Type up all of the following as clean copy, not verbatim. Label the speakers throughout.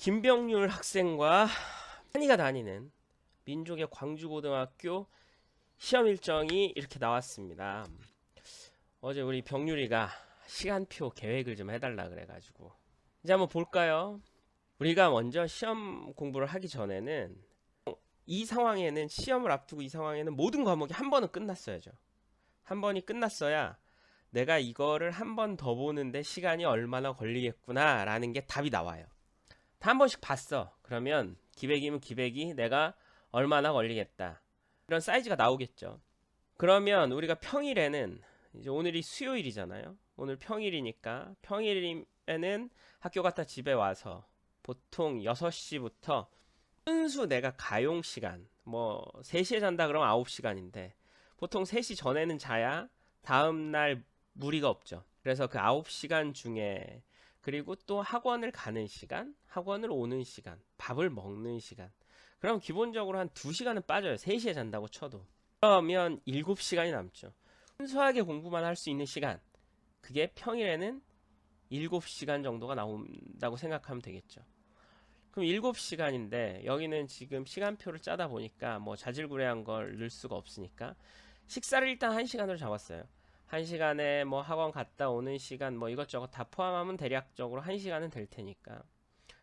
Speaker 1: 김병률 학생과 한이가 다니는 민족의 광주고등학교 시험 일정이 이렇게 나왔습니다. 어제 우리 병률이가 시간표 계획을 좀 해달라 그래가지고 이제 한번 볼까요? 우리가 먼저 시험 공부를 하기 전에는 이 상황에는 시험을 앞두고 이 상황에는 모든 과목이 한 번은 끝났어야죠. 한 번이 끝났어야 내가 이거를 한 번 더 보는데 시간이 얼마나 걸리겠구나 라는 게 답이 나와요. 다 한 번씩 봤어. 그러면 기백이면 기백이 내가 얼마나 걸리겠다. 이런 사이즈가 나오겠죠. 그러면 우리가 평일에는 이제 오늘이 수요일이잖아요. 오늘 평일이니까 평일에는 학교 갔다 집에 와서 보통 6시부터 순수 내가 가용 시간 뭐 3시에 잔다 그러면 9시간인데 보통 3시 전에는 자야 다음날 무리가 없죠. 그래서 그 9시간 중에 그리고 또 학원을 가는 시간, 학원을 오는 시간, 밥을 먹는 시간. 그럼 기본적으로 한 2시간은 빠져요. 3시에 잔다고 쳐도. 그러면 7시간이 남죠. 순수하게 공부만 할 수 있는 시간. 그게 평일에는 7시간 정도가 나온다고 생각하면 되겠죠. 그럼 7시간인데 여기는 지금 시간표를 짜다 보니까 뭐 자질구레한 걸 넣을 수가 없으니까 식사를 일단 1시간으로 잡았어요. 1시간에 뭐 학원 갔다 오는 시간 뭐 이것저것 다 포함하면 대략적으로 1시간은 될 테니까.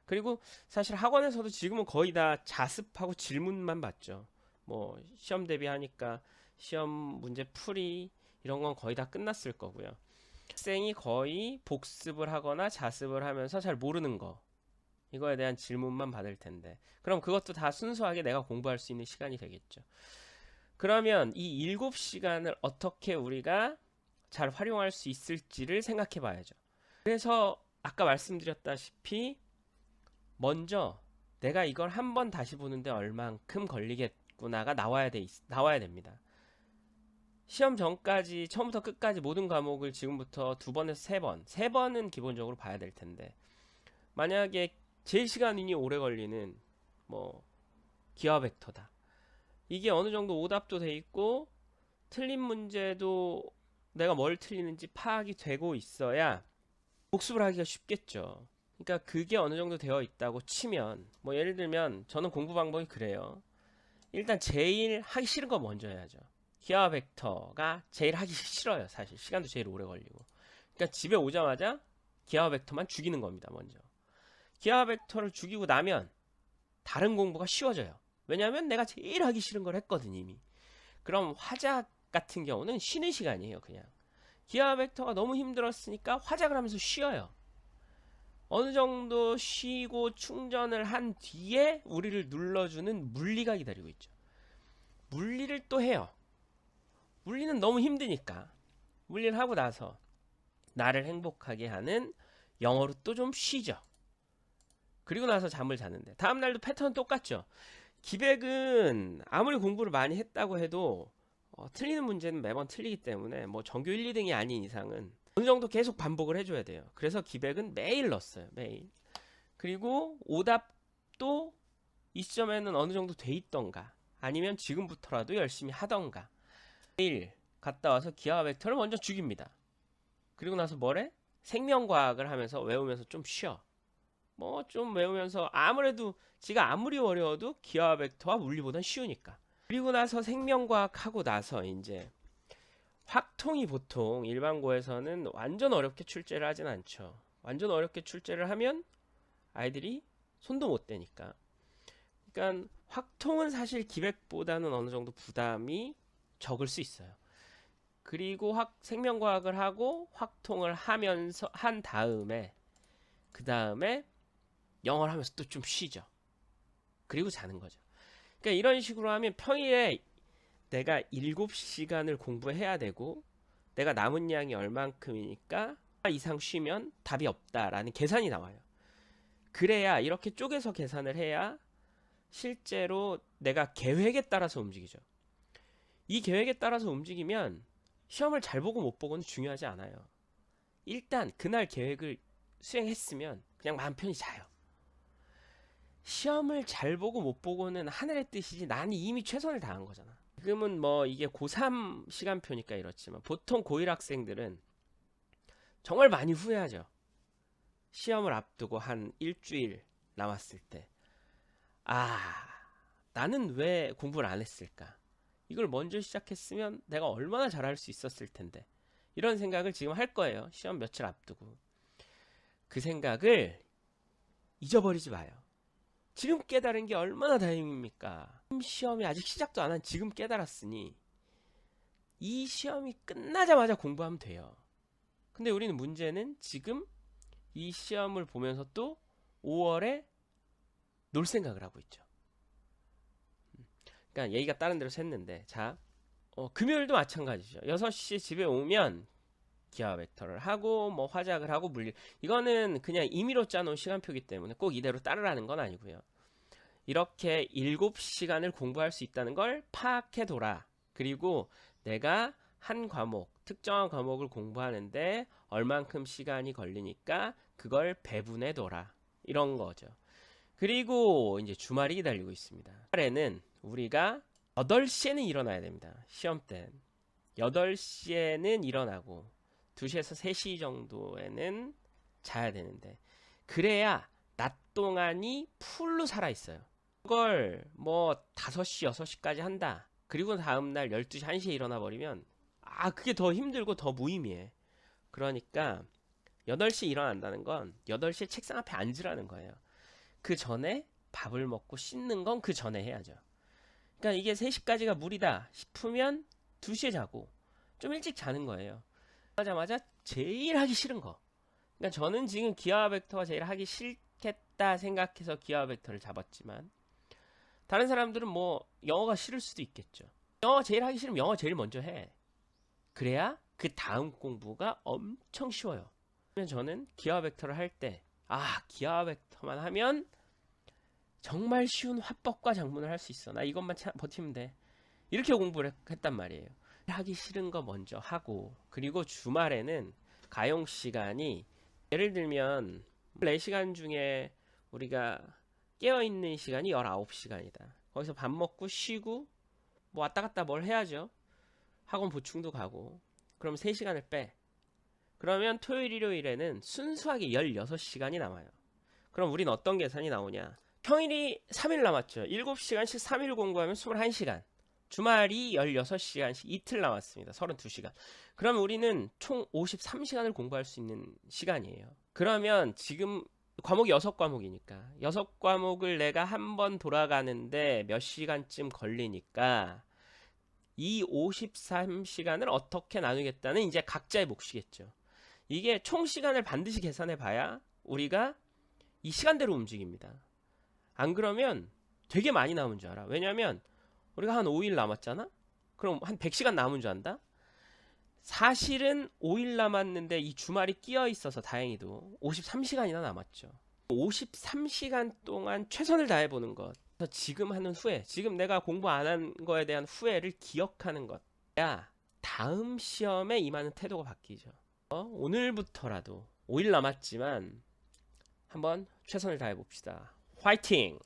Speaker 1: 그리고 사실 학원에서도 지금은 거의 다 자습하고 질문만 받죠. 뭐 시험 대비하니까 시험 문제 풀이 이런 건 거의 다 끝났을 거고요. 학생이 거의 복습을 하거나 자습을 하면서 잘 모르는 거 이거에 대한 질문만 받을 텐데 그럼 그것도 다 순수하게 내가 공부할 수 있는 시간이 되겠죠. 그러면 이 7시간을 어떻게 우리가 잘 활용할 수 있을지를 생각해 봐야죠. 그래서 아까 말씀드렸다시피 먼저 내가 이걸 한 번 다시 보는데 얼만큼 걸리겠구나가 나와야 됩니다. 시험 전까지 처음부터 끝까지 모든 과목을 지금부터 2번에서 3번은 기본적으로 봐야 될 텐데 만약에 제일 시간이 오래 걸리는 뭐 기하 벡터다. 이게 어느 정도 오답도 돼 있고 틀린 문제도 내가 뭘 틀리는지 파악이 되고 있어야 복습을 하기가 쉽겠죠. 그러니까 그게 어느 정도 되어 있다고 치면 뭐 예를 들면 저는 공부 방법이 그래요. 일단 제일 하기 싫은 거 먼저 해야죠. 기하 벡터가 제일 하기 싫어요. 사실 시간도 제일 오래 걸리고. 그러니까 집에 오자마자 기하 벡터만 죽이는 겁니다. 먼저. 기하 벡터를 죽이고 나면 다른 공부가 쉬워져요. 왜냐하면 내가 제일 하기 싫은 걸 했거든 이미. 그럼 화작 같은 경우는 쉬는 시간이에요. 그냥 기하 벡터가 너무 힘들었으니까 화작을 하면서 쉬어요. 어느 정도 쉬고 충전을 한 뒤에 우리를 눌러주는 물리가 기다리고 있죠. 물리를 또 해요. 물리는 너무 힘드니까 물리를 하고 나서 나를 행복하게 하는 영어로 또 좀 쉬죠. 그리고 나서 잠을 자는데 다음날도 패턴은 똑같죠. 기백은 아무리 공부를 많이 했다고 해도 틀리는 문제는 매번 틀리기 때문에 뭐 전교 1, 2등이 아닌 이상은 어느 정도 계속 반복을 해줘야 돼요. 그래서 기백은 매일 넣었어요. 매일. 그리고 오답도 이 시점에는 어느 정도 돼 있던가 아니면 지금부터라도 열심히 하던가 매일 갔다 와서 기하 벡터를 먼저 죽입니다. 그리고 나서 뭐래? 생명과학을 하면서 외우면서 좀 쉬어. 뭐 좀 외우면서 아무래도 지가 아무리 어려워도 기하 벡터와 물리보단 쉬우니까. 그리고 나서 생명과학 하고 나서 이제 확통이 보통 일반고에서는 완전 어렵게 출제를 하진 않죠. 완전 어렵게 출제를 하면 아이들이 손도 못 대니까. 그러니까 확통은 사실 기백보다는 어느 정도 부담이 적을 수 있어요. 그리고 생명과학을 하고 확통을 하면서 한 다음에 그 다음에 영어를 하면서 또 좀 쉬죠. 그리고 자는 거죠. 그러니까 이런 식으로 하면 평일에 내가 7시간을 공부해야 되고 내가 남은 양이 얼만큼이니까 이상 쉬면 답이 없다라는 계산이 나와요. 그래야 이렇게 쪼개서 계산을 해야 실제로 내가 계획에 따라서 움직이죠. 이 계획에 따라서 움직이면 시험을 잘 보고 못 보고는 중요하지 않아요. 일단 그날 계획을 수행했으면 그냥 마음 편히 자요. 시험을 잘 보고 못 보고는 하늘의 뜻이지 나는 이미 최선을 다한 거잖아. 지금은 뭐 이게 고3 시간표니까 이렇지만 보통 고1 학생들은 정말 많이 후회하죠. 시험을 앞두고 한 일주일 남았을 때, 아, 나는 왜 공부를 안 했을까? 이걸 먼저 시작했으면 내가 얼마나 잘할 수 있었을 텐데. 이런 생각을 지금 할 거예요. 시험 며칠 앞두고. 그 생각을 잊어버리지 마요. 지금 깨달은 게 얼마나 다행입니까? 시험이 아직 시작도 안 한 지금 깨달았으니 이 시험이 끝나자마자 공부하면 돼요. 근데 우리는 문제는 지금 이 시험을 보면서 또 5월에 놀 생각을 하고 있죠. 그러니까 얘기가 다른 데로 샜는데, 자, 금요일도 마찬가지죠. 6시 집에 오면 기하 벡터를 하고 뭐 화작을 하고 물리, 이거는 그냥 임의로 짜놓은 시간표이기 때문에 꼭 이대로 따르라는 건 아니고요. 이렇게 7시간을 공부할 수 있다는 걸 파악해둬라. 그리고 내가 한 과목, 특정한 과목을 공부하는데 얼만큼 시간이 걸리니까 그걸 배분해둬라. 이런 거죠. 그리고 이제 주말이 기다리고 있습니다. 주말에는 우리가 8시에는 일어나야 됩니다. 시험 때 8시에는 일어나고 2시에서 3시 정도에는 자야 되는데, 그래야 낮 동안이 풀로 살아있어요. 그걸 뭐 5시, 6시까지 한다. 그리고 다음날 12시, 1시에 일어나 버리면 그게 더 힘들고 더 무의미해. 그러니까 8시에 일어난다는 건 8시에 책상 앞에 앉으라는 거예요. 그 전에 밥을 먹고 씻는 건 그 전에 해야죠. 그러니까 이게 3시까지가 무리다 싶으면 2시에 자고 좀 일찍 자는 거예요. 하자마자 제일 하기 싫은 거. 그러니까 저는 지금 기하 벡터가 제일 하기 싫겠다 생각해서 기하 벡터를 잡았지만, 다른 사람들은 뭐 영어가 싫을 수도 있겠죠. 영어 제일 하기 싫으면 영어 제일 먼저 해. 그래야 그 다음 공부가 엄청 쉬워요. 그러면 저는 기하 벡터를 할 때, 기하 벡터만 하면 정말 쉬운 화법과 작문을 할 수 있어. 나 이것만 버티면 돼. 이렇게 공부를 했단 말이에요. 하기 싫은 거 먼저 하고, 그리고 주말에는 가용 시간이, 예를 들면 4시간 중에 우리가 깨어있는 시간이 19시간이다. 거기서 밥 먹고 쉬고 뭐 왔다 갔다 뭘 해야죠. 학원 보충도 가고. 그럼 3시간을 빼. 그러면 토요일, 일요일에는 순수하게 16시간이 남아요. 그럼 우린 어떤 계산이 나오냐? 평일이 3일 남았죠. 7시간씩 3일 공부하면 21시간. 주말이 16시간씩 이틀 남았습니다. 32시간. 그러면 우리는 총 53시간을 공부할 수 있는 시간이에요. 그러면 지금 과목이 6과목이니까 6과목을 내가 한 번 돌아가는데 몇 시간쯤 걸리니까 이 53시간을 어떻게 나누겠다는 이제 각자의 몫이겠죠. 이게 총 시간을 반드시 계산해 봐야 우리가 이 시간대로 움직입니다. 안 그러면 되게 많이 남은 줄 알아. 왜냐면 우리가 한 5일 남았잖아? 그럼 한 100시간 남은 줄 안다? 사실은 5일 남았는데 이 주말이 끼어 있어서 다행히도 53시간이나 남았죠. 53시간 동안 최선을 다해보는 것. 지금 하는 후회, 지금 내가 공부 안 한 거에 대한 후회를 기억하는 것. 야, 다음 시험에 임하는 태도가 바뀌죠. 오늘부터라도 5일 남았지만 한번 최선을 다해봅시다. 화이팅!